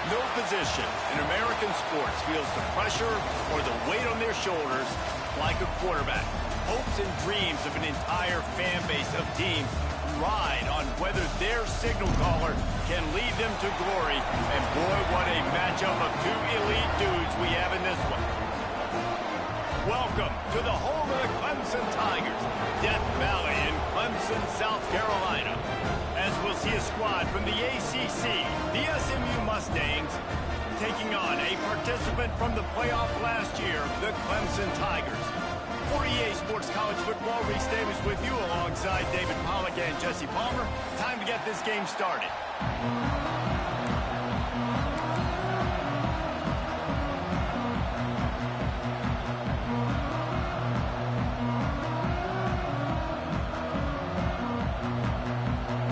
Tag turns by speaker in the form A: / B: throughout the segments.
A: No position in American sports feels the pressure or the weight on their shoulders like a quarterback. Hopes and dreams of an entire fan base of teams ride on whether their signal caller can lead them to glory. And boy, what a matchup of two elite dudes we have in this one. Welcome to the home of the Clemson Tigers, Death Valley in Clemson, South Carolina. As we'll see a squad from the ACC, the SMU Mustangs, taking on a participant from the playoff last year, the Clemson Tigers. For EA Sports College Football, Reese Davis with you alongside David Pollack and Jesse Palmer. Time to get this game started.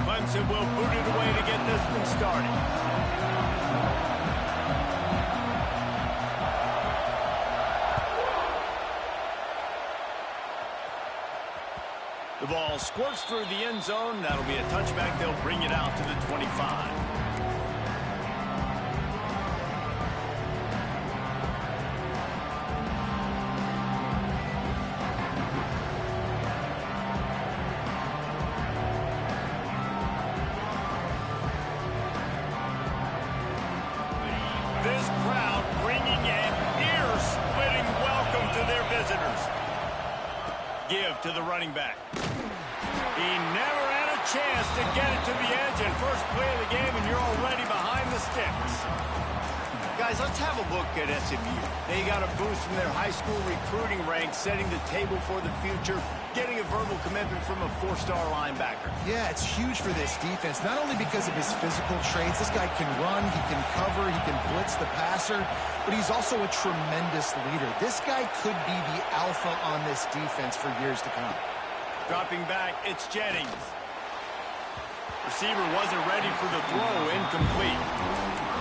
A: Clemson will boot it away to get this one started. The ball squirts through the end zone. That'll be a touchback. They'll bring it out to the 25. This crowd bringing an ear-splitting welcome to their visitors. Give to the running back. He never had a chance to get it to the edge, and first play of the game, and you're already behind the sticks. Guys, let's have a look at SMU. They got a boost from their high school recruiting ranks, setting the table for the future, getting a verbal commitment from a four-star linebacker.
B: Yeah, it's huge for this defense, not only because of his physical traits. This guy can run, he can cover, he can blitz the passer, but he's also a tremendous leader. This guy could be the alpha on this defense for years to come.
A: Dropping back, it's Jennings. Receiver wasn't ready for the throw, incomplete.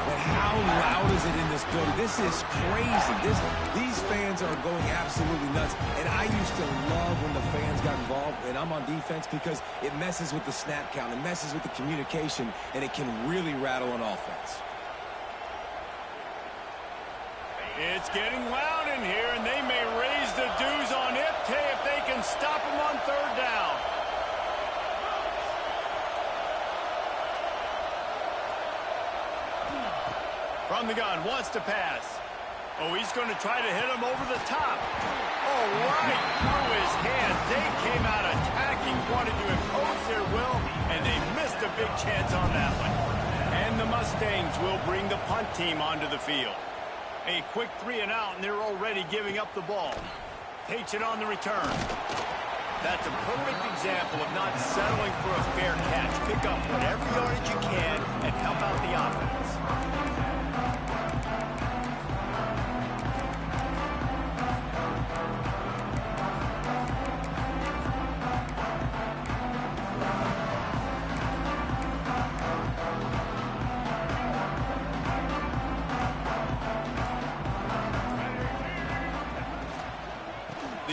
C: But how loud is it in this building? This is crazy. These fans are going absolutely nuts. And I used to love when the fans got involved, and I'm on defense, because it messes with the snap count, it messes with the communication, and it can really rattle an offense.
A: It's getting loud in here, and they may raise the dues on Ipte if they can stop him on third down. From the gun, wants to pass. Oh, he's going to try to hit him over the top. Oh, right through his hand. They came out attacking, wanted to impose their will, and they missed a big chance on that one. And the Mustangs will bring the punt team onto the field. A quick 3 and out, and they're already giving up the ball. Takes it on the return. That's a perfect example of not settling for a fair catch. Pick up whatever yardage you can and help out the offense.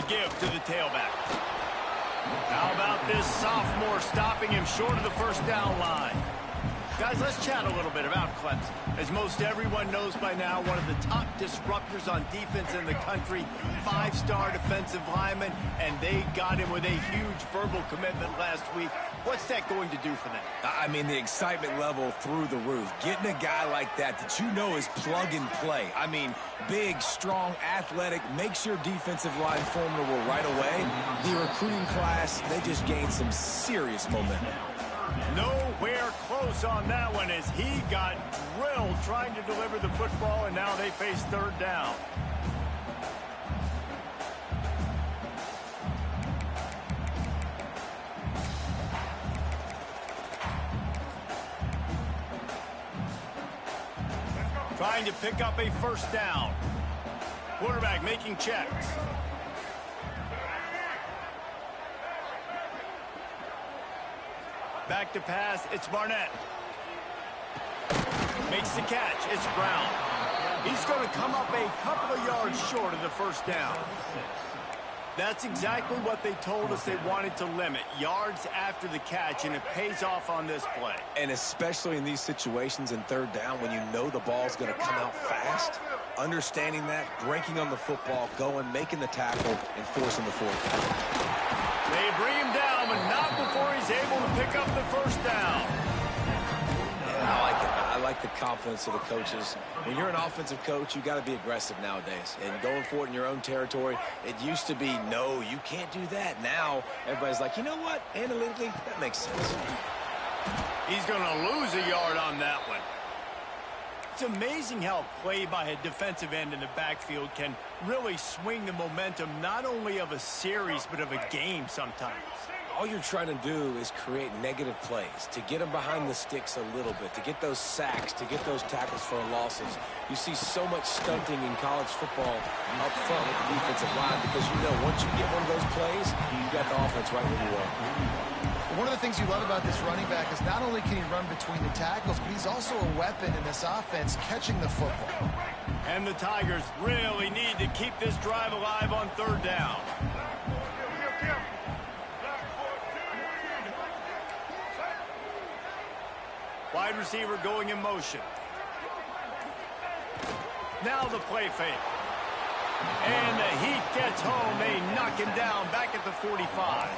A: Give to the tailback. How about this sophomore stopping him short of the first down line? Guys, let's chat a little bit about Clemson. As most everyone knows by now, one of the top disruptors on defense in the country, 5-star defensive lineman, and they got him with a huge verbal commitment last week. What's that going to do for them?
C: I mean, the excitement level through the roof. Getting a guy like that you know is plug and play. I mean, big, strong, athletic, makes your defensive line formidable right away. The recruiting class, they just gained some serious momentum.
A: Nowhere close on that one as he got drilled trying to deliver the football, and now they face third down. Trying to pick up a first down. Quarterback making checks. Back to pass, it's Barnett. Makes the catch, it's Brown. He's going to come up a couple of yards short of the first down. That's exactly what they told us they wanted to limit. Yards after the catch, and it pays off on this play.
C: And especially in these situations in third down when you know the ball's going to come out fast, understanding that, breaking on the football, going, making the tackle, and forcing the fourth down.
A: They bring him down, but not before he's able to pick up the first down.
C: Yeah, I like it. I like the confidence of the coaches. When you're an offensive coach, you got to be aggressive nowadays. And going for it in your own territory, it used to be, no, you can't do that. Now, everybody's like, you know what? Analytically, that makes sense.
A: He's going to lose a yard on that one. It's amazing how a play by a defensive end in the backfield can really swing the momentum not only of a series, but of a game sometimes.
C: All you're trying to do is create negative plays, to get them behind the sticks a little bit, to get those sacks, to get those tackles for losses. You see so much stunting in college football up front with the defensive line because you know once you get one of those plays, you got the offense right where you want.
B: One of the things you love about this running back is not only can he run between the tackles, but he's also a weapon in this offense catching the football.
A: And the Tigers really need to keep this drive alive on third down. Wide receiver going in motion. Now the play fake. And the heat gets home. They knock him down back at the 45.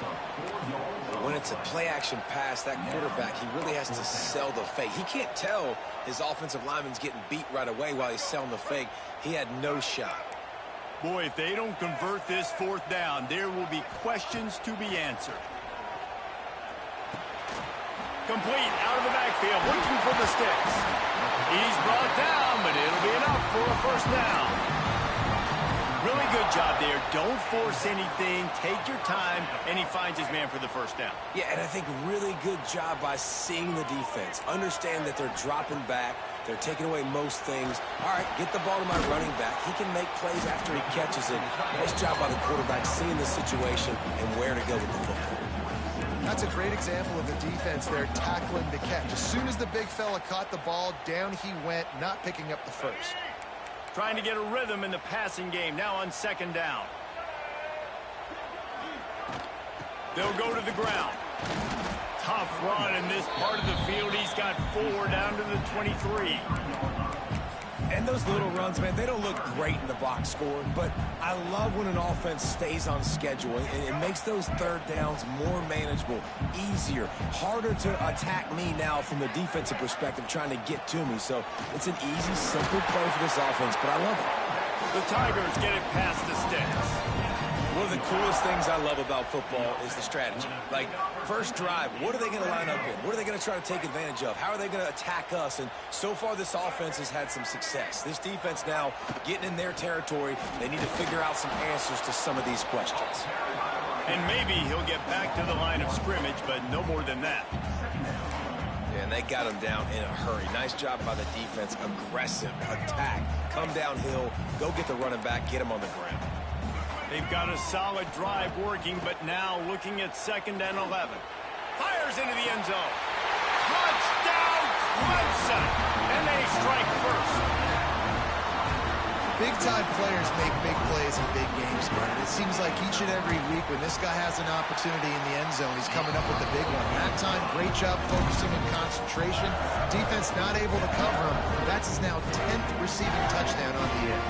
C: When it's a play-action pass, that quarterback, he really has to sell the fake. He can't tell his offensive lineman's getting beat right away while he's selling the fake. He had no shot.
A: Boy, if they don't convert this fourth down, there will be questions to be answered. Complete out of the backfield, looking for the sticks. He's brought down, but it'll be enough for a first down. Really good job there. Don't force anything. Take your time, and he finds his man for the first down.
C: Yeah, and I think really good job by seeing the defense. Understand that they're dropping back. They're taking away most things. All right, get the ball to my running back. He can make plays after he catches it. Nice job by the quarterback seeing the situation and where to go with the football.
B: That's a great example of the defense there tackling the catch. As soon as the big fella caught the ball, down he went, not picking up the first.
A: Trying to get a rhythm in the passing game, now on second down. They'll go to the ground. Tough run in this part of the field. He's got 4 down to the 23.
C: And those little runs, man, they don't look great in the box score, but I love when an offense stays on schedule, and it makes those third downs more manageable, easier, harder to attack me now from the defensive perspective trying to get to me. So it's an easy, simple play for this offense, but I love it.
A: The Tigers get it past the sticks.
C: One of the coolest things I love about football is the strategy. Like, first drive, what are they going to line up in? What are they going to try to take advantage of? How are they going to attack us? And so far, this offense has had some success. This defense now getting in their territory. They need to figure out some answers to some of these questions.
A: And maybe he'll get back to the line of scrimmage, but no more than that.
C: Yeah, and they got him down in a hurry. Nice job by the defense. Aggressive attack. Come downhill. Go get the running back. Get him on the ground.
A: They've got a solid drive working, but now looking at 2nd and 11. Fires into the end zone. Touchdown, Clemson! And they strike first.
B: Big-time players make big plays in big games, man. It seems like each and every week when this guy has an opportunity in the end zone, he's coming up with the big one. That time, great job focusing and concentration. Defense not able to cover him. That's his now 10th receiving touchdown on the year.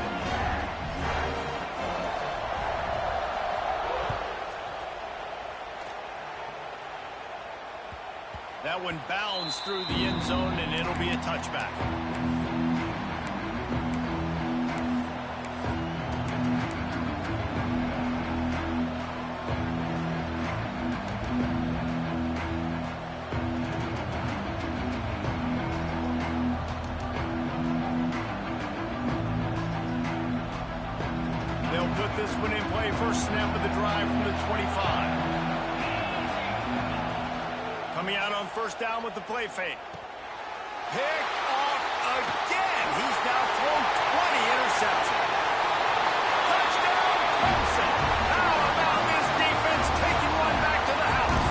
A: That one bounds through the end zone, and it'll be a touchback. They'll put this one in play. First snap of the drive from the 25. Coming out on first down with the play fake. Pick off again. He's now thrown 20 interceptions. Touchdown, Clemson. How about this defense taking one back to the house?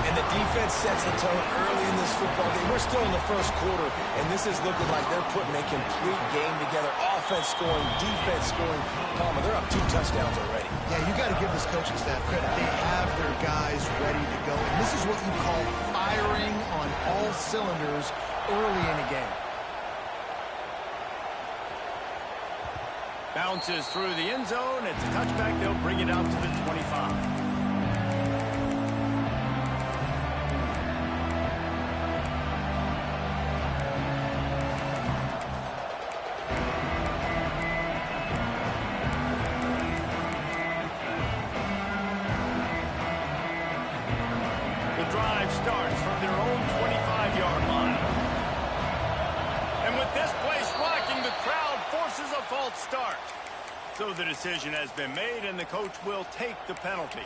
C: And the defense sets the tone early in this football game. We're still in the first quarter, and this is looking like they're putting a complete game together. Offense scoring, defense scoring. Palmer, they're up 2 touchdowns already.
B: Yeah, you got to give this coaching staff credit. They have their guys ready to go. And this is what you call firing on all cylinders early in a game.
A: Bounces through the end zone. It's a touchback. They'll bring it out to the 25. Starts from their own 25-yard line. And with this place rocking, the crowd forces a false start. So the decision has been made, and the coach will take the penalty.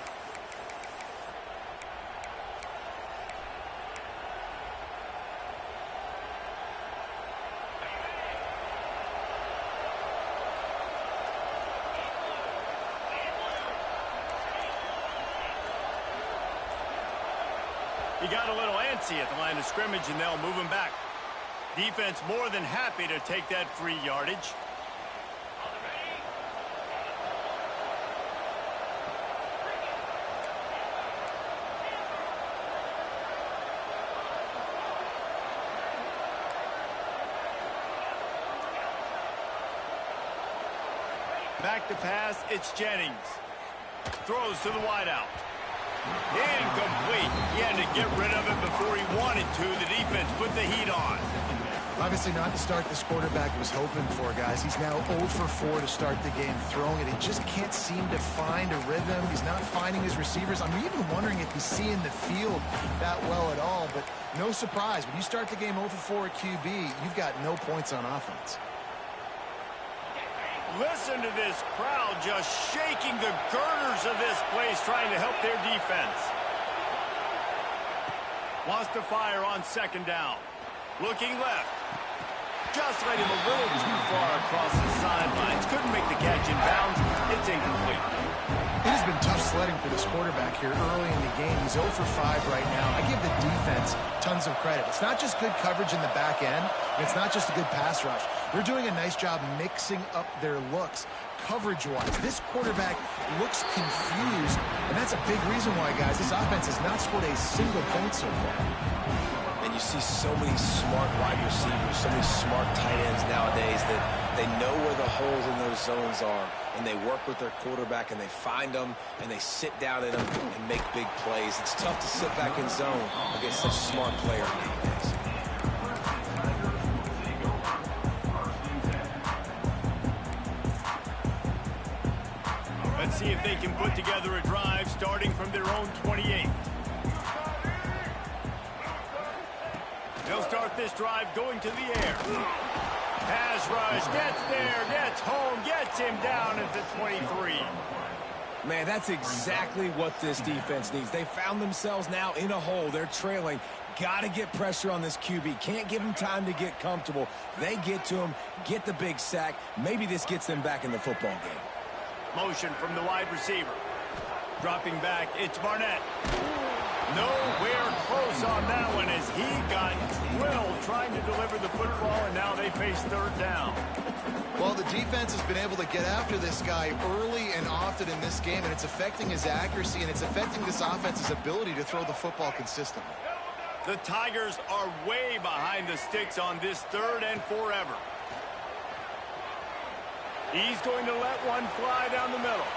A: He got a little antsy at the line of scrimmage, and they'll move him back. Defense more than happy to take that free yardage. Back to pass, it's Jennings. Throws to the wideout. Incomplete. He had to get rid of it before he wanted to. The defense put the heat on.
B: Obviously not the start this quarterback was hoping for, guys. He's now 0 for 4 to start the game throwing it. He just can't seem to find a rhythm. He's not finding his receivers. I'm even wondering if he's seeing the field that well at all. But no surprise. When you start the game 0 for 4 at QB, you've got no points on offense.
A: Listen to this crowd just shaking the girders of this place, trying to help their defense. Wants to fire on second down. Looking left. Just let him a little too far across the sidelines. Couldn't make the catch in bounds. It's incomplete.
B: It has been tough sledding for this quarterback here early in the game. He's 0 for 5 right now. I give the defense tons of credit. It's not just good coverage in the back end. And it's not just a good pass rush. They're doing a nice job mixing up their looks coverage-wise. This quarterback looks confused, and that's a big reason why, guys, this offense has not scored a single point so far.
C: And you see so many smart wide receivers, so many smart tight ends nowadays that they know where the holes in those zones are, and they work with their quarterback, and they find them, and they sit down in them and make big plays. It's tough to sit back in zone against such smart players nowadays.
A: Let's see if they can put together a drive starting from their own 28. They'll start this drive going to the air. Pass rush, gets there, gets home, gets him down at the 23.
C: Man, that's exactly what this defense needs. They found themselves now in a hole. They're trailing. Got to get pressure on this QB. Can't give him time to get comfortable. They get to him, get the big sack. Maybe this gets them back in the football game.
A: Motion from the wide receiver. Dropping back, it's Barnett. Nowhere close on that one as he got drilled trying to deliver the football, and now they face third down.
B: Well, the defense has been able to get after this guy early and often in this game, and it's affecting his accuracy, and it's affecting this offense's ability to throw the football consistently.
A: The Tigers are way behind the sticks on this third and forever. He's going to let one fly down the middle.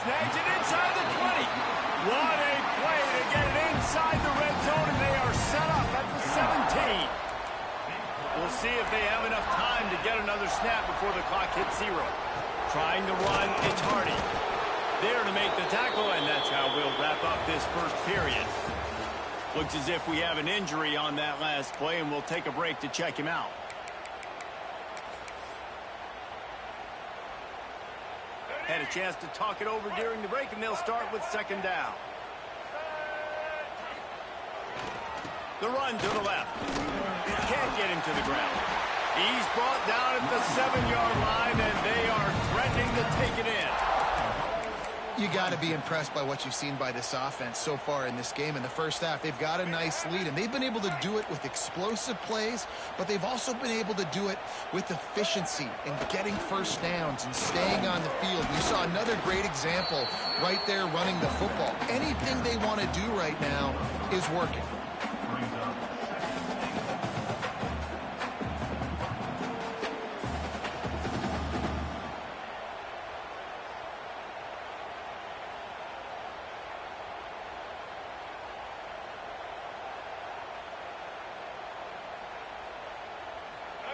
A: Snags it inside the 20. What a play to get it inside the red zone, and they are set up at the 17. We'll see if they have enough time to get another snap before the clock hits 0. Trying to run, it's Hardy. There to make the tackle, and that's how we'll wrap up this first period. Looks as if we have an injury on that last play, and we'll take a break to check him out. Had a chance to talk it over during the break, and they'll start with second down. The run to the left. Can't get him to the ground. He's brought down at the 7-yard line, and they are threatening to take it in.
B: You got to be impressed by what you've seen by this offense so far in this game. In the first half, they've got a nice lead, and they've been able to do it with explosive plays, but they've also been able to do it with efficiency and getting first downs and staying on the field. You saw another great example right there running the football. Anything they want to do right now is working.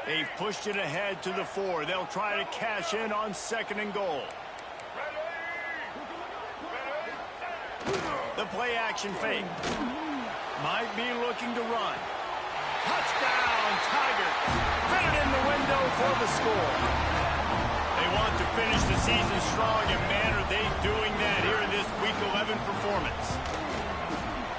A: They've pushed it ahead to the 4. They'll try to cash in on 2nd and goal. The play action fake. Might be looking to run. Touchdown, Tigers. Fit it in the window for the score. They want to finish the season strong, and man, are they doing that here in this Week 11 performance.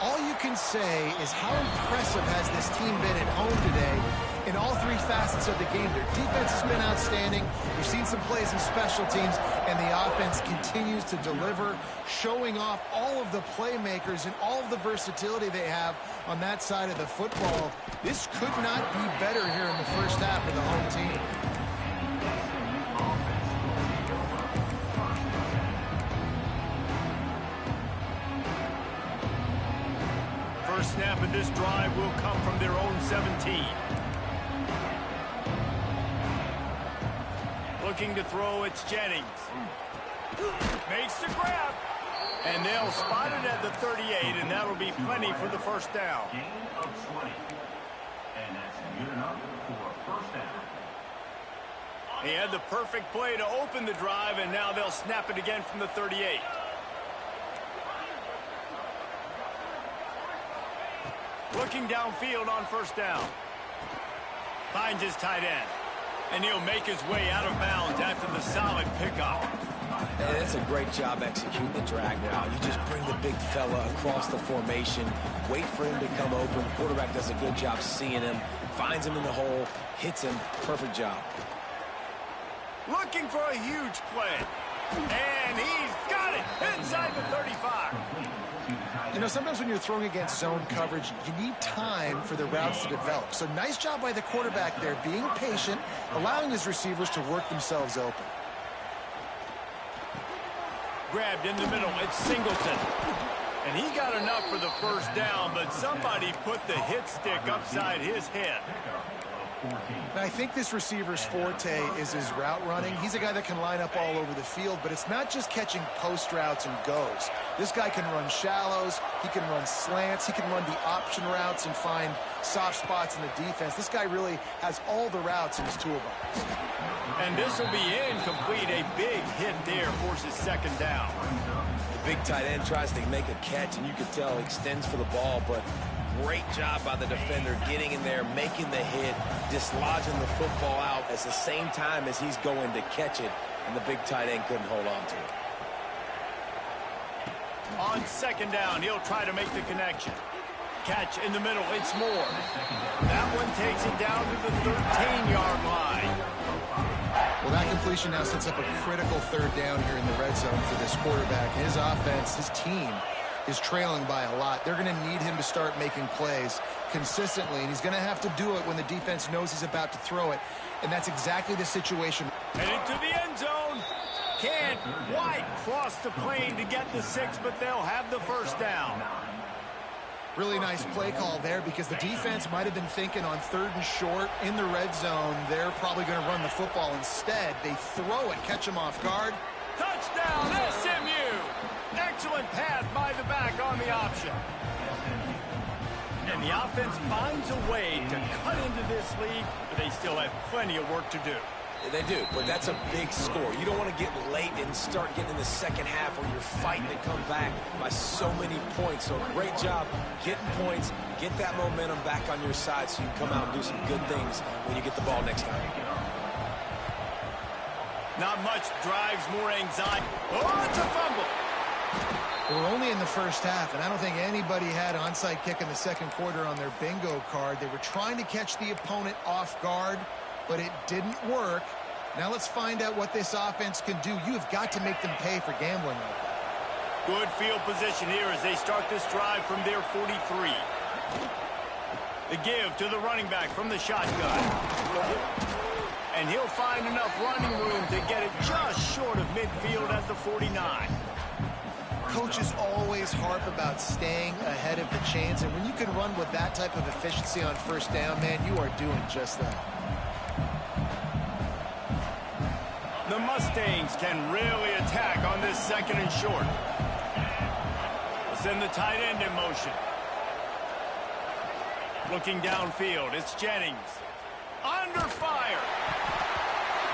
B: All you can say is how impressive has this team been at home today in all 3 facets of the game. Their defense has been outstanding. We've seen some plays in special teams, and the offense continues to deliver, showing off all of the playmakers and all of the versatility they have on that side of the football. This could not be better here in the first half of the home team.
A: First snap of this drive will come from their own 17. Looking to throw, it's Jennings. Makes the grab. And they'll spot it at the 38, and that'll be plenty for the first down.
D: Gain of 20. And that's good enough for first down.
A: He had the perfect play to open the drive, and now they'll snap it again from the 38. Looking downfield on first down. Finds his tight end. And he'll make his way out of bounds after the solid pickup.
C: And it's a great job executing the drag route. You just bring the big fella across the formation, wait for him to come open. Quarterback does a good job seeing him, finds him in the hole, hits him. Perfect job.
A: Looking for a huge play. And he's got it inside the 35.
B: You know, sometimes when you're throwing against zone coverage, you need time for the routes to develop. So nice job by the quarterback there, being patient, allowing his receivers to work themselves open.
A: Grabbed in the middle, it's Singleton. And he got enough for the first down, but somebody put the hit stick upside his head.
B: And I think this receiver's forte is his route running. He's a guy that can line up all over the field, but it's not just catching post routes and goes. This guy can run shallows, he can run slants, he can run the option routes and find soft spots in the defense. This guy really has all the routes in his toolbox.
A: And this will be incomplete. A big hit there forces 2nd down.
C: The big tight end tries to make a catch, and you can tell he extends for the ball, but great job by the defender getting in there, making the hit, dislodging the football out at the same time as he's going to catch it, and the big tight end couldn't hold on to it.
A: On 2nd down, he'll try to make the connection. Catch in the middle, it's Moore. That one takes it down to the 13-yard line.
B: Well, that completion now sets up a critical 3rd down here in the red zone for this quarterback. His offense, his team, is trailing by a lot. They're going to need him to start making plays consistently, and he's going to have to do it when the defense knows he's about to throw it, and that's exactly the situation.
A: Headed to the end zone. Can't quite cross the plane to get the 6, but they'll have the first down.
B: Really nice play call there because the defense might have been thinking on 3rd and short in the red zone. They're probably going to run the football. Instead, they throw it, catch him off guard.
A: Touchdown, SMU! Excellent pass by the back on the option. And the offense finds a way to cut into this lead, but they still have plenty of work to do.
C: They do, but that's a big score. You don't want to get late and start getting in the second half where you're fighting to come back by so many points. So great job getting points, get that momentum back on your side so you can come out and do some good things when you get the ball next time.
A: Not much drives more anxiety. Oh, it's a fumble.
B: We're only in the first half, and I don't think anybody had onside kick in the second quarter on their bingo card. They were trying to catch the opponent off guard, but it didn't work. Now let's find out what this offense can do. You have got to make them pay for gambling like that.
A: Good field position here as they start this drive from their 43. The give to the running back from the shotgun. And he'll find enough running room to get it just short of midfield at the 49.
B: Coaches always harp about staying ahead of the chains, and when you can run with that type of efficiency on first down, man, you are doing just that.
A: The Mustangs can really attack on this second and short. We'll send the tight end in motion. Looking downfield, it's Jennings. Under fire.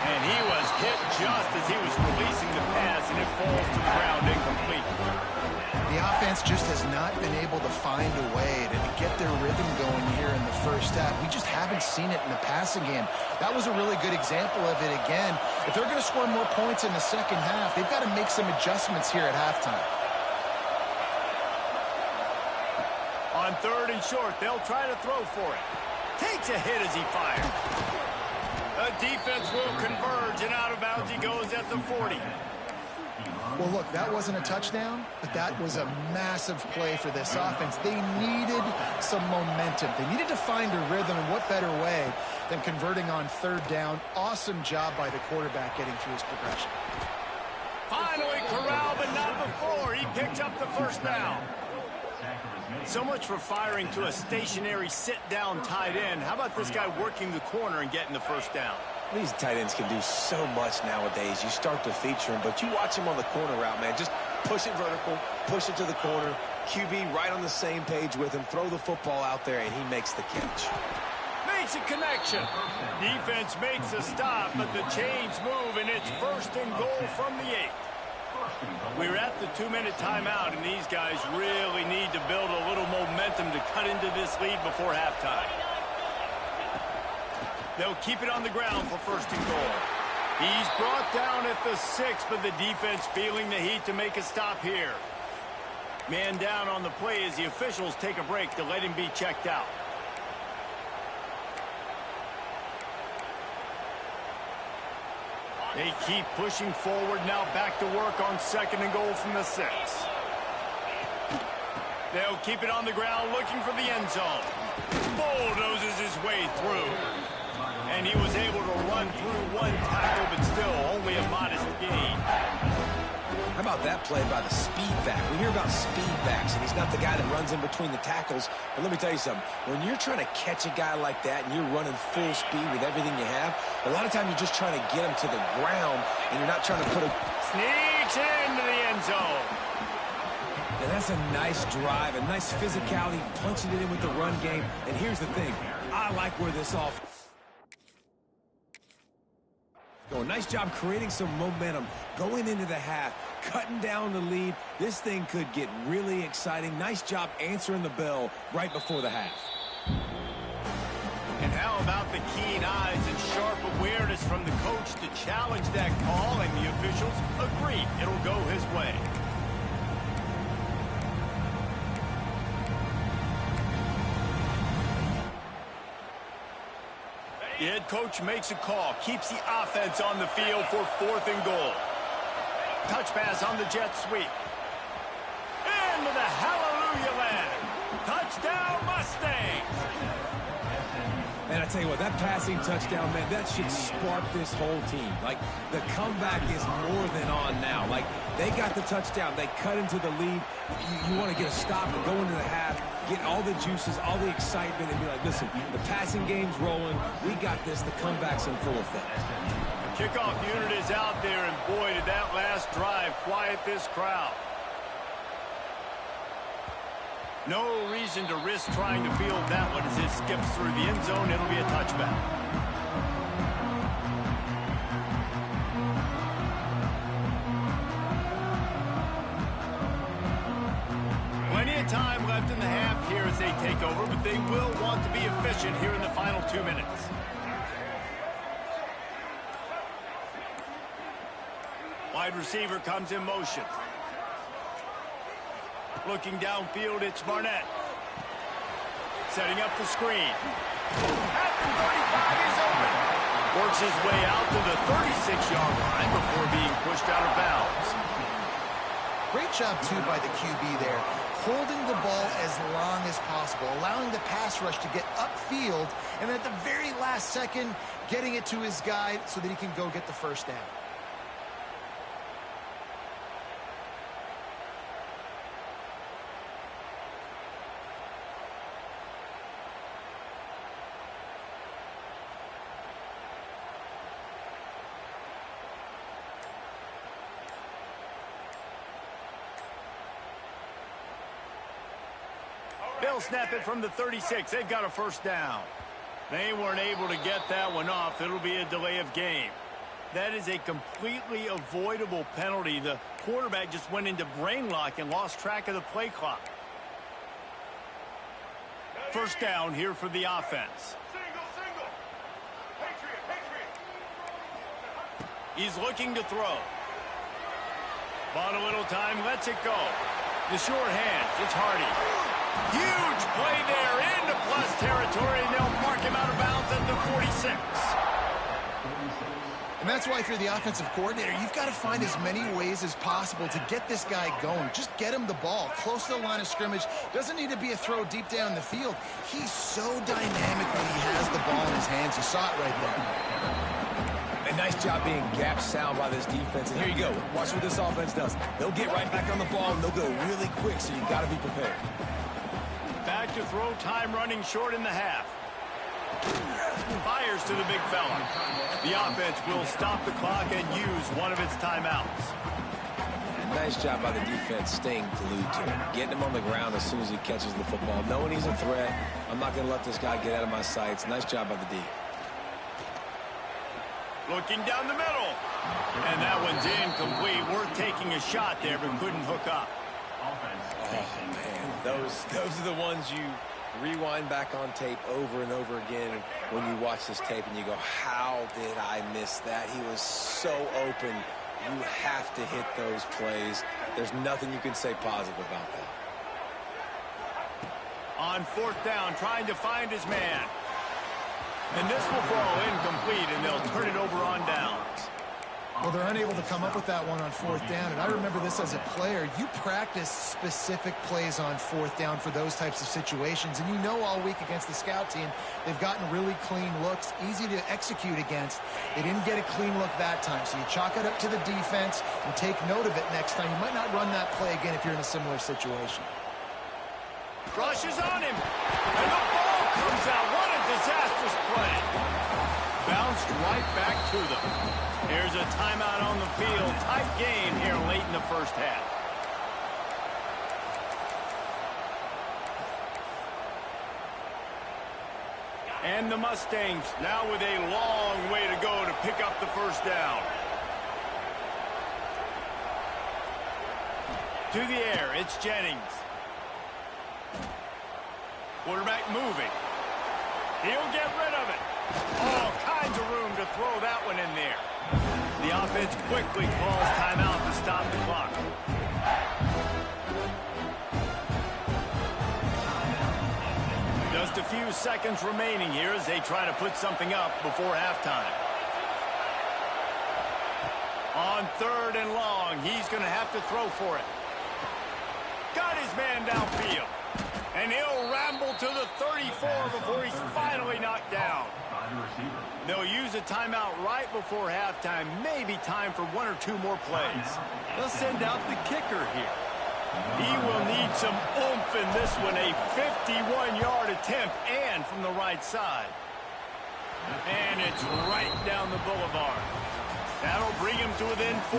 A: And he was hit just as he was releasing the pass, and it falls to the ground incomplete.
B: The offense just has not been able to find a way to get their rhythm going here in the first half. We just haven't seen it in the passing game. That was a really good example of it again. If they're going to score more points in the second half, they've got to make some adjustments here at halftime.
A: On third and short, they'll try to throw for it. Takes a hit as he fires. The defense will converge, and out of bounds he goes at the 40.
B: Well, look, that wasn't a touchdown, but that was a massive play for this offense. They needed some momentum. They needed to find a rhythm, and what better way than converting on third down. Awesome job by the quarterback getting through his progression.
A: Finally corralled, but not before. He picked up the first down. So much for firing to a stationary sit-down tight end. How about this guy working the corner and getting the first down?
C: These tight ends can do so much nowadays. You start to feature them, but you watch him on the corner route, man. Just push it vertical, push it to the corner. QB right on the same page with him. Throw the football out there, and he makes the catch.
A: Makes a connection. Defense makes a stop, but the chains move, and it's first and goal from the 8. We're at the 2-minute timeout, and these guys really need to build a little momentum to cut into this lead before halftime. They'll keep it on the ground for first and goal. He's brought down at the 6, but the defense feeling the heat to make a stop here. Man down on the play as the officials take a break to let him be checked out. They keep pushing forward, now back to work on second and goal from the 6. They'll keep it on the ground looking for the end zone. Bulldozes his way through. And he was able to run through one tackle, but still only a modest gain.
C: How about that play by the speed back? We hear about speed backs, and he's not the guy that runs in between the tackles. But let me tell you something. When you're trying to catch a guy like that and you're running full speed with everything you have, a lot of times you're just trying to get him to the ground, and you're not trying to put a...
A: Sneaks into the end zone.
C: And that's a nice drive, a nice physicality, punching it in with the run game. And here's the thing. I like where this offense... Nice job creating some momentum going into the half, cutting down the lead. This thing could get really exciting. Nice job answering the bell right before the half.
A: And how about the keen eyes and sharp awareness from the coach to challenge that call, and the officials agree it'll go his way. The head coach makes a call, keeps the offense on the field for fourth and goal. Touch pass on the jet sweep. Into the hallelujah land. Touchdown Mustangs.
C: And I tell you what, that passing touchdown, man, that should spark this whole team. Like, the comeback is more than on now. Like, they got the touchdown. They cut into the lead. You want to get a stop and go into the half, get all the juices, all the excitement, and be like, listen, the passing game's rolling. We got this. The comeback's in full effect.
A: The kickoff unit is out there, and boy, did that last drive quiet this crowd. No reason to risk trying to field that one as it skips through the end zone. It'll be a touchback. Plenty of time left in the half here as they take over, but they will want to be efficient here in the final 2 minutes. Wide receiver comes in motion. Looking downfield, it's Barnett. Setting up the screen. At the 35, he's open. Works his way out to the 36-yard line before being pushed out of bounds.
B: Great job, too, by the QB there, holding the ball as long as possible, allowing the pass rush to get upfield, and at the very last second, getting it to his guy so that he can go get the first down.
A: They'll snap it from the 36. They've got a first down. They weren't able to get that one off. It'll be a delay of game. That is a completely avoidable penalty. The quarterback just went into brain lock and lost track of the play clock. First down here for the offense.
D: Single. Patriot.
A: He's looking to throw. Bought a little time, lets it go. The short hands, it's Hardy. Huge play there into plus territory, and they'll mark him out of bounds at the 46.
B: And that's why if you're the offensive coordinator, you've got to find as many ways as possible to get this guy going. Just get him the ball close to the line of scrimmage. Doesn't need to be a throw deep down the field. He's so dynamic when he has the ball in his hands. You saw it right there.
C: A nice job being gap sound by this defense. And here you go. Watch what this offense does. They'll get right back on the ball, and they'll go really quick, so you got to be prepared.
A: Back to throw, time running short in the half. Fires to the big fella. The offense will stop the clock and use one of its timeouts.
C: And nice job by the defense staying glued to him. Getting him on the ground as soon as he catches the football. Knowing he's a threat. I'm not going to let this guy get out of my sights. Nice job by the D.
A: Looking down the middle. And that one's incomplete. Worth taking a shot there, but couldn't hook up.
C: Oh, man. Those are the ones you rewind back on tape over and over again when you watch this tape and you go, how did I miss that? He was so open. You have to hit those plays. There's nothing you can say positive about that.
A: On fourth down, trying to find his man. And this will fall incomplete, and they'll turn it over on downs.
B: Well, they're unable to come up with that one on fourth down, and I remember this as a player. You practice specific plays on fourth down for those types of situations, and you know all week against the scout team, they've gotten really clean looks, easy to execute against. They didn't get a clean look that time, so you chalk it up to the defense and take note of it next time. You might not run that play again if you're in a similar situation.
A: Rushes on him, and the ball comes out. What a disastrous play. Bounced right back to them. Here's a timeout on the field. Tight game here late in the first half. And the Mustangs now with a long way to go to pick up the first down. To the air, it's Jennings. Quarterback moving. He'll get rid of it. All kinds of room to throw that one in there. The offense quickly calls timeout to stop the clock. Just a few seconds remaining here as they try to put something up before halftime. On third and long, he's going to have to throw for it. Got his man downfield. And he'll ramble to the 34 before he's finally knocked down. They'll use a timeout right before halftime. Maybe time for one or two more plays. They'll send out the kicker here. He will need some oomph in this one. A 51-yard attempt and from the right side. And it's right down the boulevard. That'll bring him to within 4.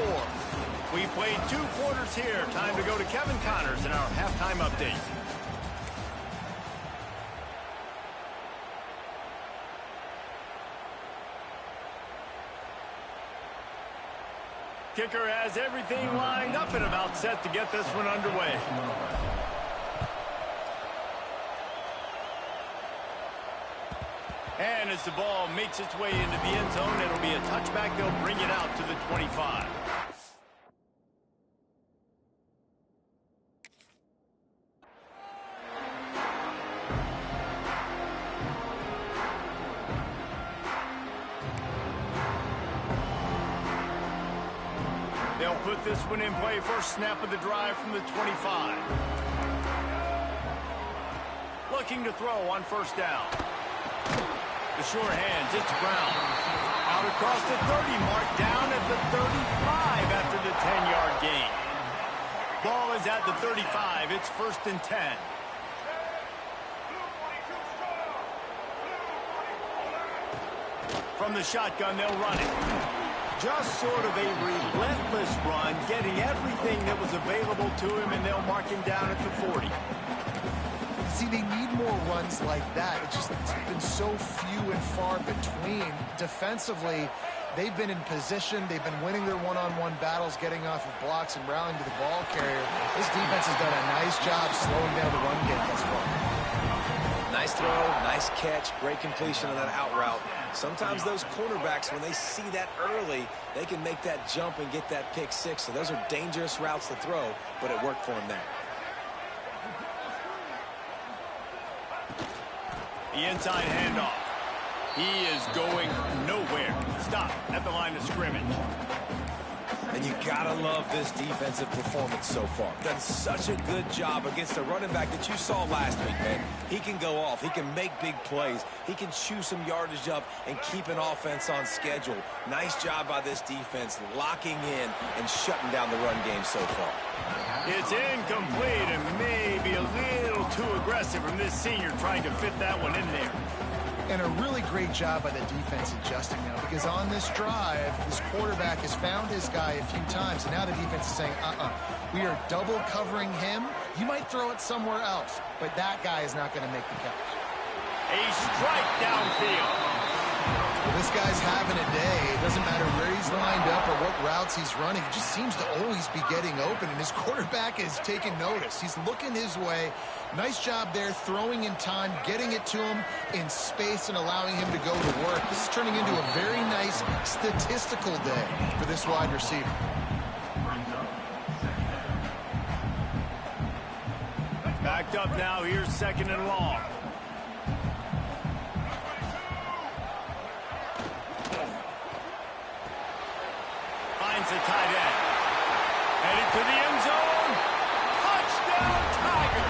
A: We played 2 quarters here. Time to go to Kevin Connors in our halftime update. Kicker has everything lined up and about set to get this one underway. And as the ball makes its way into the end zone, it'll be a touchback. They'll bring it out to the 25. They'll put this one in play. First snap of the drive from the 25. Looking to throw on first down. The sure hands, it's Brown. Out across the 30 mark, down at the 35 after the 10-yard gain. Ball is at the 35. It's 1st and 10. From the shotgun, they'll run it. Just sort of a relentless run, getting everything that was available to him, and they'll mark him down at the 40.
B: See, they need more runs like that. It's been so few and far between. Defensively, they've been in position. They've been winning their one-on-one battles, getting off of blocks and rallying to the ball carrier. This defense has done a nice job slowing down the run game thus far.
C: Nice throw, nice catch, great completion of that out route. Sometimes those cornerbacks, when they see that early, they can make that jump and get that pick six. So those are dangerous routes to throw, but it worked for him there.
A: The inside handoff. He is going nowhere. Stop at the line of scrimmage.
C: And you gotta love this defensive performance so far. Done such a good job against a running back that you saw last week, man. He can go off. He can make big plays. He can chew some yardage up and keep an offense on schedule. Nice job by this defense locking in and shutting down the run game so far.
A: It's incomplete and maybe a little too aggressive from this senior trying to fit that one in there.
B: And a really great job by the defense adjusting now, because on this drive, this quarterback has found his guy a few times, and now the defense is saying, we are double covering him. You might throw it somewhere else, but that guy is not going to make the catch.
A: A strike downfield.
B: Well, this guy's having a day. It doesn't matter where he's lined up or what routes he's running. He just seems to always be getting open, and his quarterback is taking notice. He's looking his way. Nice job there, throwing in time, getting it to him in space and allowing him to go to work. This is turning into a very nice statistical day for this wide receiver.
A: Backed up now, here's 2nd and long. Finds the tight end. Headed to the end zone. Touchdown, Tiger.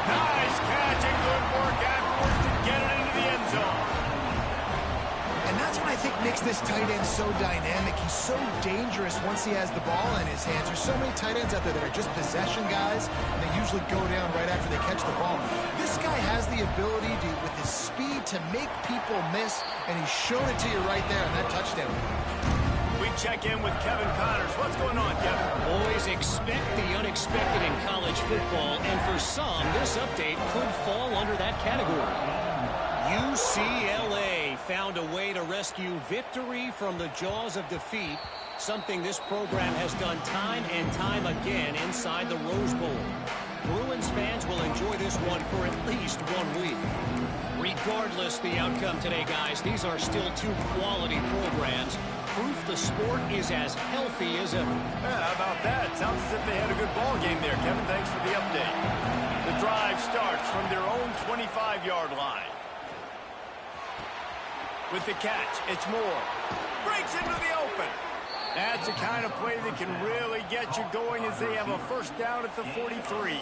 A: Nice catch and good work afterwards to get it into the end zone.
B: And that's what I think makes this tight end so dynamic. He's so dangerous once he has the ball in his hands. There's so many tight ends out there that are just possession guys, and they usually go down right after they catch the ball. This guy has the ability to, with his speed, to make people miss, and he showed it to you right there on that touchdown.
A: We check in with Kevin Connors. What's going on, Kevin?
E: Always expect the unexpected in college football, and for some, this update could fall under that category. UCLA found a way to rescue victory from the jaws of defeat, something this program has done time and time again inside the Rose Bowl. Bruins fans will enjoy this one for at least 1 week. Regardless the outcome today, guys, these are still two quality programs. Proof the sport is as healthy as ever.
A: Yeah, how about that? Sounds as if they had a good ball game there, Kevin. Thanks for the update. The drive starts from their own 25-yard line. With the catch, it's Moore. Breaks into the open. That's the kind of play that can really get you going as they have a first down at the 43.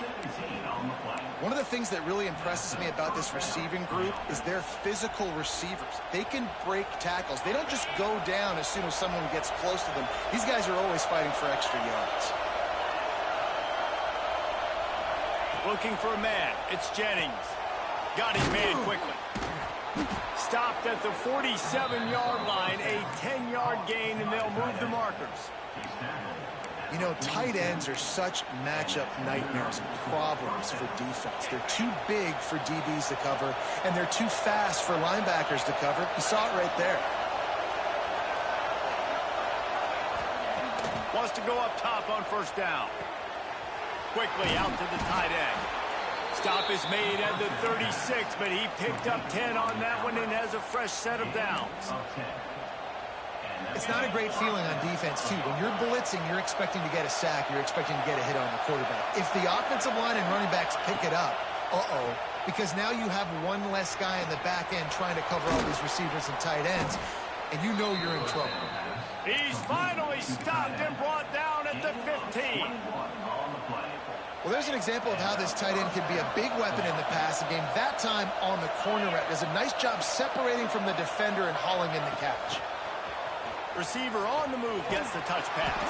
B: One of the things that really impresses me about this receiving group is their physical receivers. They can break tackles. They don't just go down as soon as someone gets close to them. These guys are always fighting for extra yards.
A: Looking for a man. It's Jennings. Got his man quickly. Stopped at the 47-yard line, a 10-yard gain, and they'll move the markers.
B: You know, tight ends are such matchup nightmares and problems for defense. They're too big for DBs to cover, and they're too fast for linebackers to cover. You saw it right there.
A: Wants to go up top on first down. Quickly out to the tight end. Stop is made at the 36, but he picked up 10 on that one and has a fresh set of downs.
B: It's not a great feeling on defense, too. When you're blitzing, you're expecting to get a sack. You're expecting to get a hit on the quarterback. If the offensive line and running backs pick it up, because now you have one less guy in the back end trying to cover all these receivers and tight ends, and you know you're in trouble.
A: He's finally stopped and brought down at the 15.
B: Well, there's an example of how this tight end can be a big weapon in the passing game. That time on the corner route does a nice job separating from the defender and hauling in the catch.
A: Receiver on the move gets the touch pass.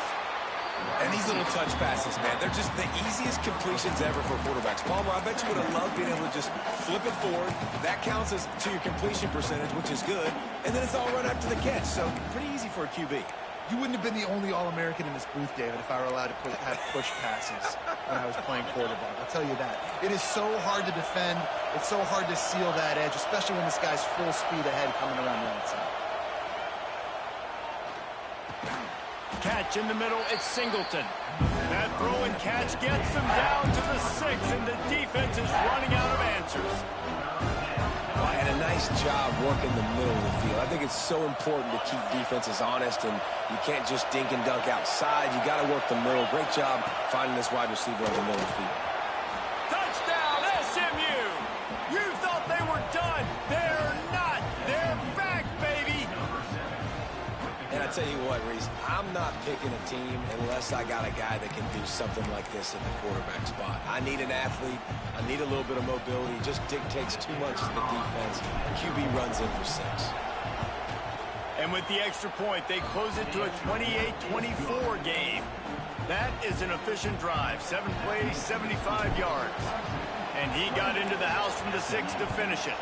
C: And these little touch passes, man, they're just the easiest completions ever for quarterbacks. Palmer, I bet you would have loved being able to just flip it forward. That counts as to your completion percentage, which is good. And then it's all run after the catch, so pretty easy for a QB.
B: You wouldn't have been the only All-American in this booth, David, if I were allowed to have push passes when I was playing quarterback. I'll tell you that. It is so hard to defend. It's so hard to seal that edge, especially when this guy's full speed ahead coming around the outside.
A: Catch in the middle, it's Singleton. That throw and catch gets them down to the 6, and the defense is running out of answers.
C: And a nice job working the middle of the field. I think it's so important to keep defenses honest, and you can't just dink and dunk outside. You got to work the middle. Great job finding this wide receiver on the middle of the field.
A: Touchdown, SMU! You thought they were done. They're not. They're back, baby.
C: And I tell you what, Reese, I'm not picking a team unless I got a guy that can do something like this in the quarterback spot. I need an athlete. I need a little bit of mobility. It just dictates too much to the defense. QB runs in for 6.
A: And with the extra point, they close it to a 28-24 game. That is an efficient drive. 7 plays, 75 yards. And he got into the house from the 6 to finish it.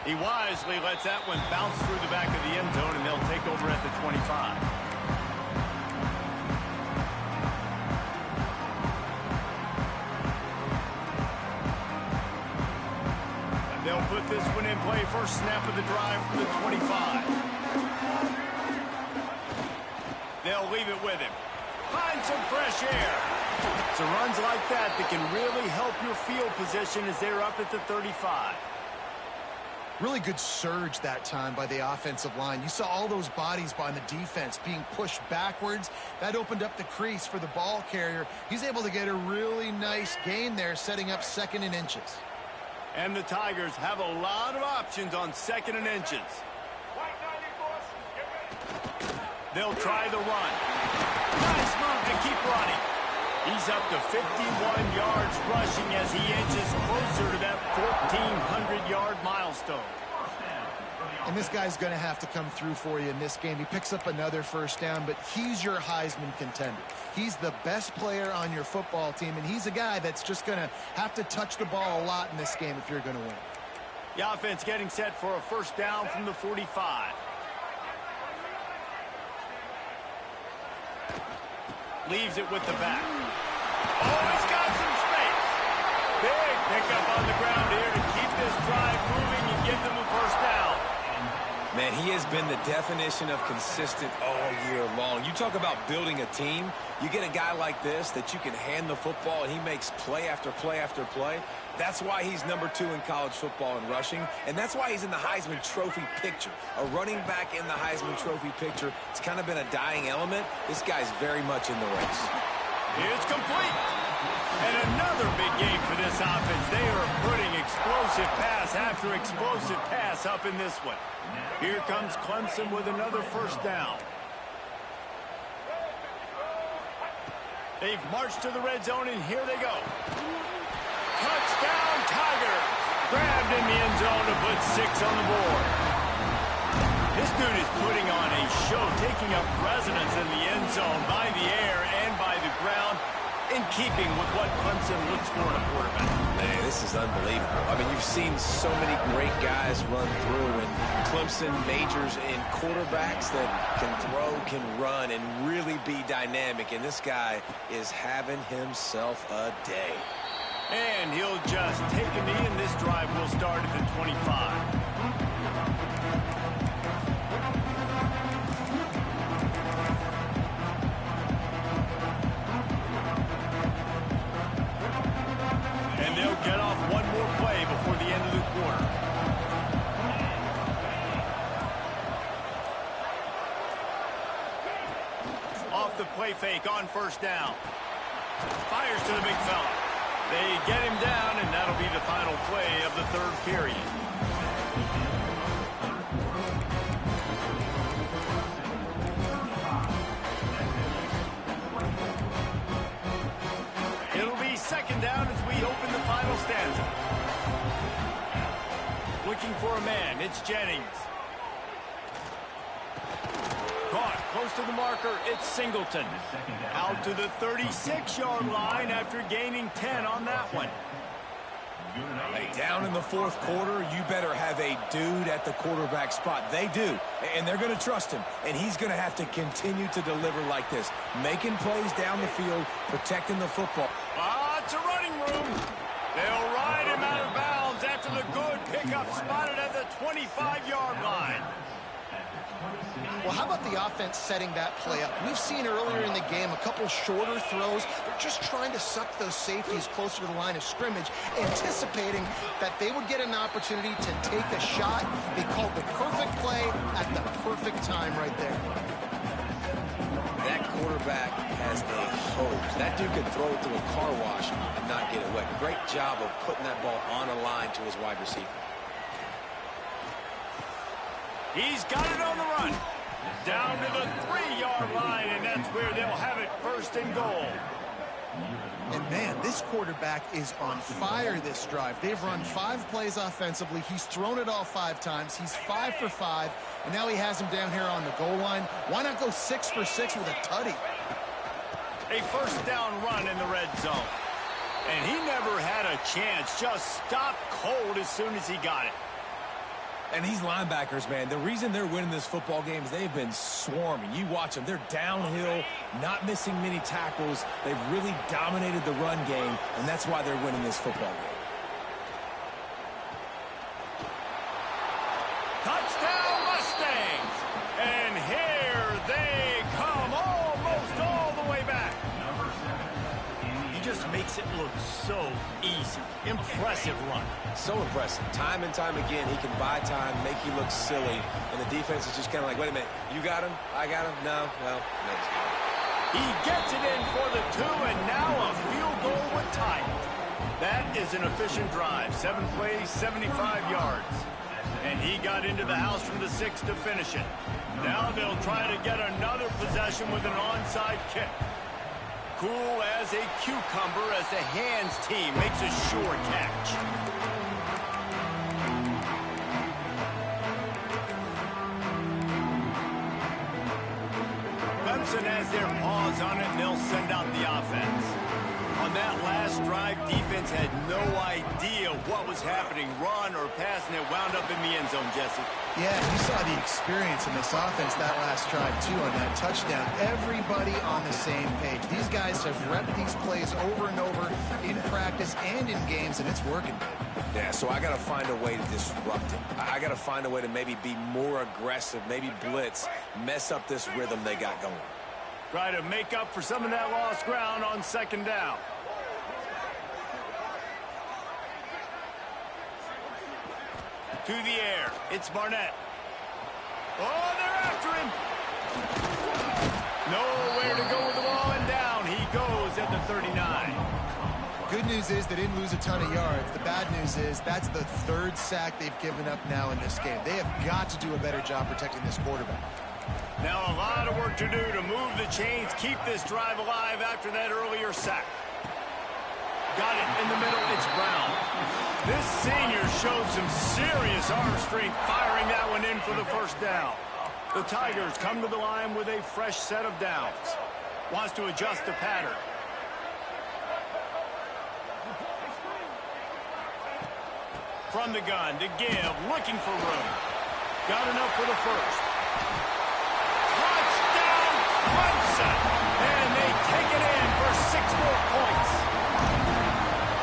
A: He wisely lets that one bounce through the back of the end zone, and they'll take over at the 25. And they'll put this one in play. First snap of the drive for the 25. They'll leave it with him. Find some fresh air. It's runs like that that can really help your field position as they're up at the 35.
B: Really good surge that time by the offensive line. You saw all those bodies behind the defense being pushed backwards. That opened up the crease for the ball carrier. He's able to get a really nice gain there, setting up 2nd and inches.
A: And the Tigers have a lot of options on 2nd and inches. They'll try the run. Nice move to keep running. He's up to 51 yards rushing as he inches closer to that 1,400-yard milestone.
B: And this guy's going to have to come through for you in this game. He picks up another first down, but he's your Heisman contender. He's the best player on your football team, and he's a guy that's just going to have to touch the ball a lot in this game if you're going to win.
A: The offense getting set for a first down from the 45. Leaves it with the back. Oh, he's got some space. Big pickup on the ground here to keep this drive moving and give them a first down.
C: Man, he has been the definition of consistent all year long. You talk about building a team. You get a guy like this that you can hand the football, and he makes play after play after play. That's why he's number 2 in college football in rushing, and that's why he's in the Heisman Trophy picture. A running back in the Heisman Trophy picture. It's kind of been a dying element. This guy's very much in the race.
A: It's complete. And another big game for this offense. They are putting explosive pass after explosive pass up in this one. Here comes Clemson with another first down. They've marched to the red zone, and here they go. Touchdown, Tiger. Grabbed in the end zone to put 6 on the board. This dude is putting on a show, taking up residence in the end zone by the air and by the ground, in keeping with what Clemson looks for in a quarterback.
C: Man, this is unbelievable. I mean, you've seen so many great guys run through, and Clemson majors in quarterbacks that can throw, can run, and really be dynamic, and this guy is having himself a day.
A: And he'll just take a knee, and this drive will start at the 25. And they'll get off one more play before the end of the quarter. Off the play fake on first down. Fires to the big fella. They get him down, and that'll be the final play of the 3rd period. still stands it. Looking for a man. It's Jennings. Caught close to the marker. It's Singleton. Out to the 36-yard line after gaining 10 on that one.
C: Hey, down in the fourth quarter, you better have a dude at the quarterback spot. They do, and they're going to trust him, and he's going to have to continue to deliver like this, making plays down the field, protecting the football.
A: Lots of running room. They'll ride him out of bounds after the good pickup spotted at the 25-yard line.
B: Well, how about the offense setting that play up? We've seen earlier in the game a couple shorter throws. They're just trying to suck those safeties closer to the line of scrimmage, anticipating that they would get an opportunity to take a shot. They called the perfect play at the perfect time right there.
C: That quarterback has a hose. That dude could throw it through a car wash and not get it wet. Great job of putting that ball on a line to his wide receiver.
A: He's got it on the run. Down to the 3-yard line, and that's where they'll have it, first and goal.
B: And, man, this quarterback is on fire this drive. They've run 5 plays offensively. He's thrown it all 5 times. He's 5 for 5, and now he has him down here on the goal line. Why not go 6 for 6 with a tutty?
A: A first down run in the red zone. And he never had a chance. Just stopped cold as soon as he got it.
C: And these linebackers, man, the reason they're winning this football game is they've been swarming. You watch them. They're downhill, not missing many tackles. They've really dominated the run game, and that's why they're winning this football game.
A: Touchdown, Mustangs! And here they come, almost all the way back. He just makes it look so easy. Impressive run.
C: So impressive. Time and time again, he can buy time, make you look silly, and the defense is just kind of like, wait a minute, you got him? I got him? No? Well, no, he's got him.
A: He gets it in for the 2, and now a field goal would tie it. That is an efficient drive. 7 plays, 75 yards. And he got into the house from the 6 to finish it. Now they'll try to get another possession with an onside kick. Cool as a cucumber as the hands team makes a sure catch. Clemson has their paws on it, and they'll send out the offense. On that last drive, defense had no idea what was happening, run or pass, and it wound up in the end zone, Jesse.
B: Yeah, you saw the experience in this offense that last drive, too, on that touchdown. Everybody on the same page. These guys have repped these plays over and over in practice and in games, and it's working.
C: Yeah, so I got to find a way to disrupt him. I got to find a way to maybe be more aggressive, maybe blitz, mess up this rhythm they got going.
A: Try to make up for some of that lost ground on second down. To the air. It's Barnett. Oh, they're after him. Nowhere to go with the ball, and down he goes at the 39.
B: Good news is they didn't lose a ton of yards. The bad news is that's the 3rd sack they've given up now in this game. They have got to do a better job protecting this quarterback.
A: Now a lot of work to do to move the chains, keep this drive alive after that earlier sack. Got it in the middle. It's Brown. This senior showed some serious arm strength firing that one in for the first down. The Tigers come to the line with a fresh set of downs. Wants to adjust the pattern. From the gun to give, looking for room. Got enough for the first. Touchdown, Clemson! And they take it in for 6 more points.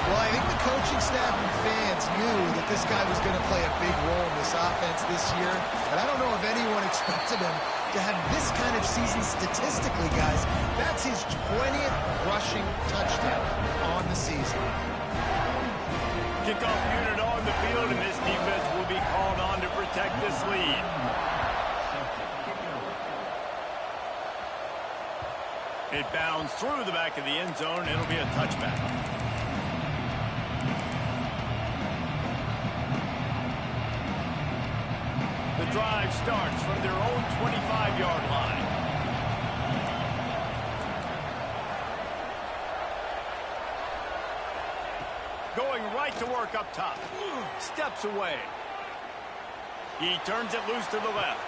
B: Well, I think the coaching staff and fans knew that this guy was going to play a big role in this offense this year, but I don't know if anyone expected him to have this kind of season statistically, guys. That's his 20th rushing touchdown on the season.
A: Kickoff unit on the field, and this defense will be called on to protect this lead. It bounds through the back of the end zone. It'll be a touchback. The drive starts from their own 25-yard line. Going going right to work up top. Steps away. He turns it loose to the left.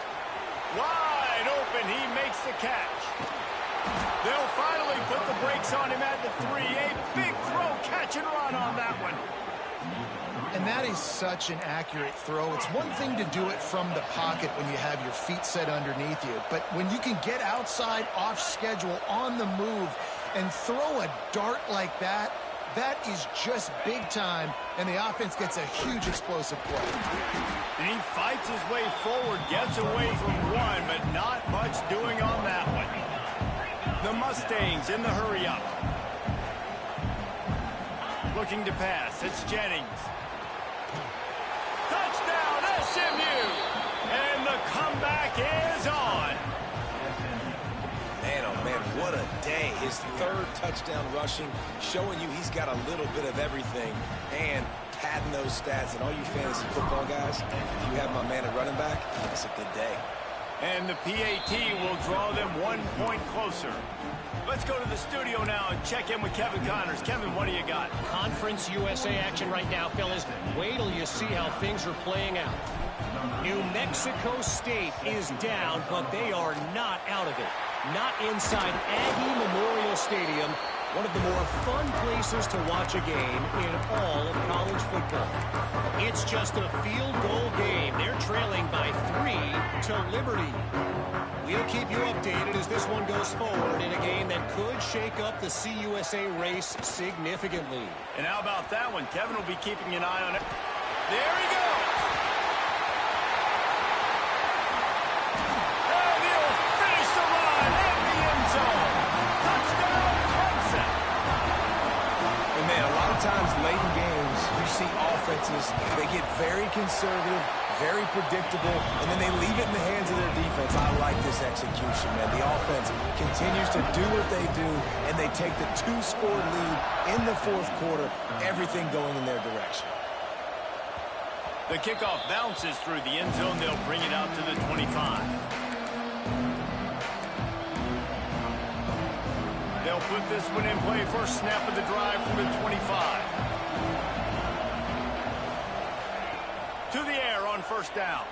A: Wide open. He makes the catch. They'll finally put the brakes on him at the 3. A big throw, catch and run on that one.
B: And that is such an accurate throw. It's one thing to do it from the pocket when you have your feet set underneath you, but when you can get outside, off schedule, on the move, and throw a dart like that, that is just big time, and the offense gets a huge explosive play.
A: And he fights his way forward, gets away from one, but not much doing on that one. The Mustangs in the hurry up. Looking to pass. It's Jennings. Touchdown, SMU! And the comeback is on.
C: Man, oh man, what a day. His third touchdown rushing, showing you he's got a little bit of everything, and padding those stats. And all you fantasy football guys, if you have my man at running back, it's a good day.
A: And the PAT will draw them 1 point closer. Let's go to the studio now and check in with Kevin Connors. Kevin, what do you got?
E: Conference USA action right now, fellas. Wait till you see how things are playing out. New Mexico State is down, but they are not out of it. Not inside Aggie Memorial Stadium, one of the more fun places to watch a game in all of college football. It's just a field goal game. They're trailing by 3 to Liberty. We'll keep you updated as this one goes forward in a game that could shake up the CUSA race significantly.
A: And how about that one? Kevin will be keeping an eye on it. There he goes. And he'll finish the run in the end zone. Touchdown, Clemson.
C: And man, a lot of times late in games, you see offenses, they get very conservative, very predictable, and then they leave it in the hands of their defense. I like this execution, man. The offense continues to do what they do, and they take the 2-score lead in the fourth quarter, everything going in their direction.
A: The kickoff bounces through the end zone. They'll bring it out to the 25. They'll put this one in play. First snap of the drive from the 25. To the air on first down.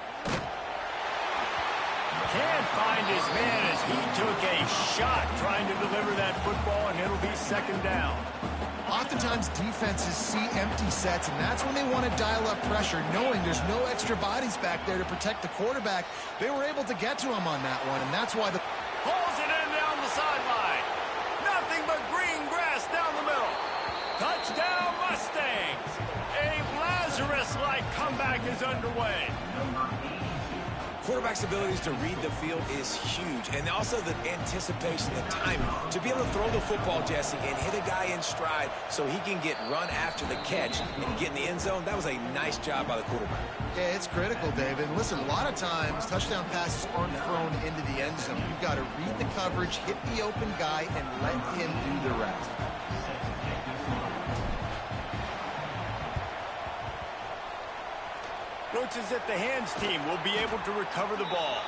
A: Can't find his man as he took a shot trying to deliver that football, and it'll be second down.
B: Oftentimes defenses see empty sets, and that's when they want to dial up pressure, knowing there's no extra bodies back there to protect the quarterback. They were able to get to him on that one, and that's why the...
A: Pulls it in down the sideline. Nothing but green grass down the middle. Touchdown, Mustangs. A Lazarus-like comeback is underway.
C: Quarterback's abilities to read the field is huge, and also the anticipation, the timing. To be able to throw the football, Jesse, and hit a guy in stride so he can get run after the catch and get in the end zone, that was a nice job by the quarterback.
B: Yeah, it's critical, David. Listen, a lot of times touchdown passes aren't thrown into the end zone. You've got to read the coverage, hit the open guy, and let him do the rest.
A: Looks as if the hands team will be able to recover the ball.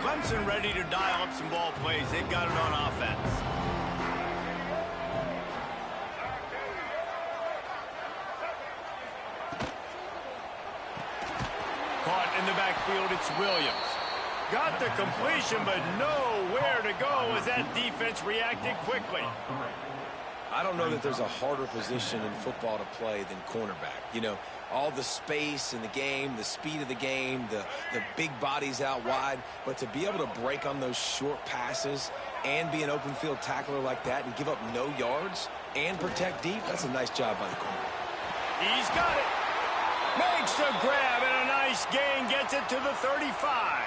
A: Clemson ready to dial up some ball plays. They've got it on offense. Caught in the backfield, it's Williams. Got the completion, but nowhere to go as that defense reacted quickly.
C: I don't know that there's a harder position in football to play than cornerback. You know, all the space in the game, the speed of the game, the big bodies out wide. But to be able to break on those short passes and be an open field tackler like that and give up no yards and protect deep, that's a nice job by the corner.
A: He's got it. Makes the grab and a nice gain. Gets it to the 35.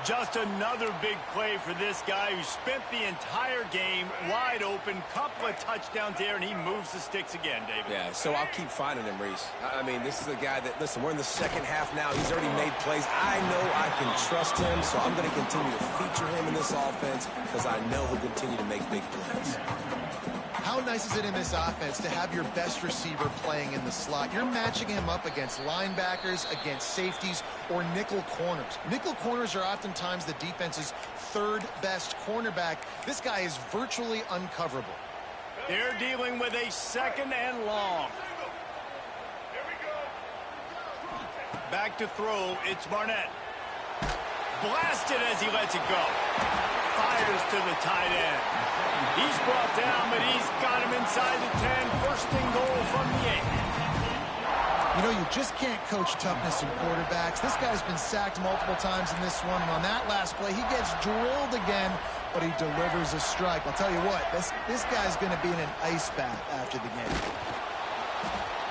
A: Just another big play for this guy who spent the entire game wide open. Couple of touchdowns there, and he moves the sticks again, David.
C: Yeah, so I'll keep finding him, Reese. I mean, this is a guy that, listen, we're in the second half now. He's already made plays. I know I can trust him, so I'm going to continue to feature him in this offense because I know he'll continue to make big plays.
B: How nice is it in this offense to have your best receiver playing in the slot? You're matching him up against linebackers, against safeties, or nickel corners. Nickel corners are oftentimes the defense's third best cornerback. This guy is virtually uncoverable.
A: They're dealing with a 2nd and long. Back to throw, it's Barnett. Blasted as he lets it go. Fires to the tight end. He's brought down, but he's got him inside the 10. First and goal from the 8.
B: You know, you just can't coach toughness in quarterbacks. This guy's been sacked multiple times in this one, and on that last play, he gets drilled again, but he delivers a strike. I'll tell you what, this guy's going to be in an ice bath after the game.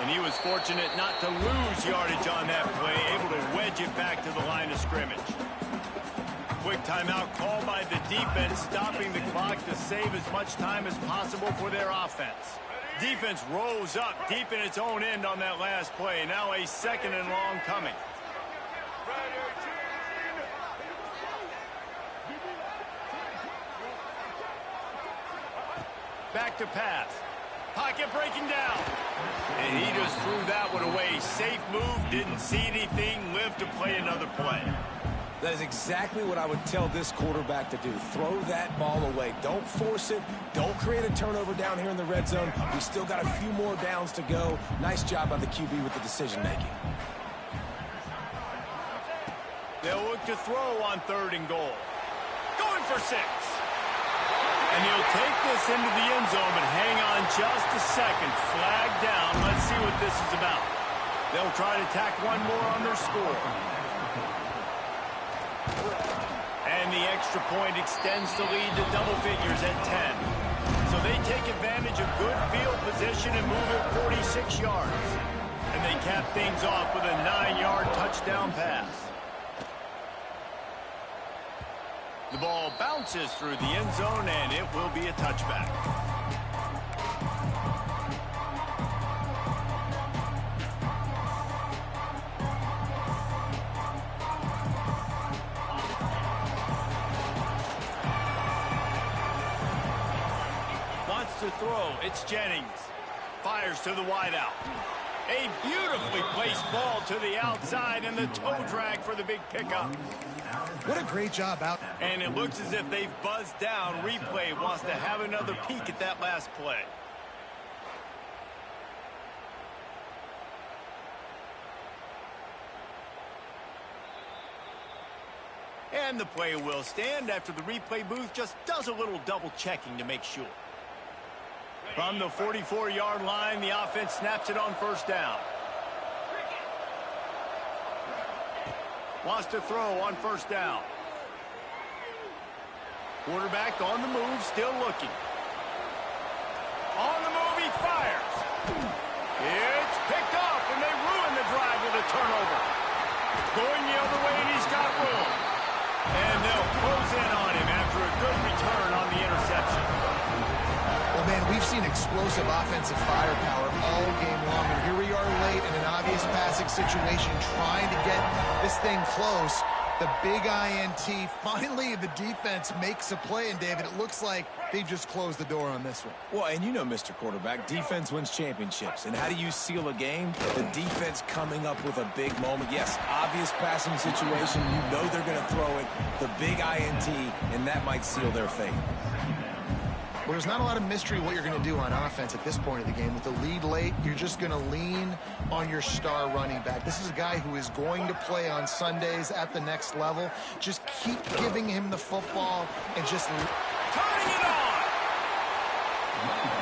A: And he was fortunate not to lose yardage on that play, able to wedge it back to the line of scrimmage. Quick timeout called by the defense, stopping the clock to save as much time as possible for their offense. Defense rose up deep in its own end on that last play. Now a 2nd and long coming. Back to pass. Pocket breaking down. And he just threw that one away. Safe move, didn't see anything, lived to play another play.
C: That is exactly what I would tell this quarterback to do. Throw that ball away. Don't force it. Don't create a turnover down here in the red zone. We still got a few more downs to go. Nice job by the QB with the decision-making.
A: They'll look to throw on 3rd and goal. Going for 6. And he'll take this into the end zone, but hang on just a second. Flag down. Let's see what this is about. They'll try to tack one more on their score. And the extra point extends the lead to double figures at 10. So they take advantage of good field position and move it 46 yards. And they cap things off with a 9-yard touchdown pass. The ball bounces through the end zone, and it will be a touchback. Wants to throw. It's Jennings. Fires to the wideout. A beautifully placed ball to the outside, and the toe drag for the big pickup.
B: What a great job out.
A: And it looks as if they've buzzed down. Replay wants to have another peek at that last play. And the play will stand after the replay booth just does a little double checking to make sure. From the 44-yard line, the offense snaps it on 1st down. Wants to throw on 1st down. Quarterback on the move, still looking. On the move, he fires. It's picked off, and they ruin the drive with a turnover. Going the other way, and he's got room. And they'll close in on him after a good return on the interception.
B: Well, man, we've seen explosive offensive firepower all game long, and here we are late in an obvious passing situation trying to get this thing close. The big INT. Finally, the defense makes a play, and David, it looks like they just closed the door on this one.
C: Well, and you know, Mr. Quarterback, defense wins championships. And how do you seal a game? The defense coming up with a big moment. Yes, obvious passing situation. You know they're going to throw it. The big INT, and that might seal their fate.
B: Well, there's not a lot of mystery what you're going to do on offense at this point of the game. With the lead late, you're just going to lean on your star running back. This is a guy who is going to play on Sundays at the next level. Just keep giving him the football and just
A: turning it on.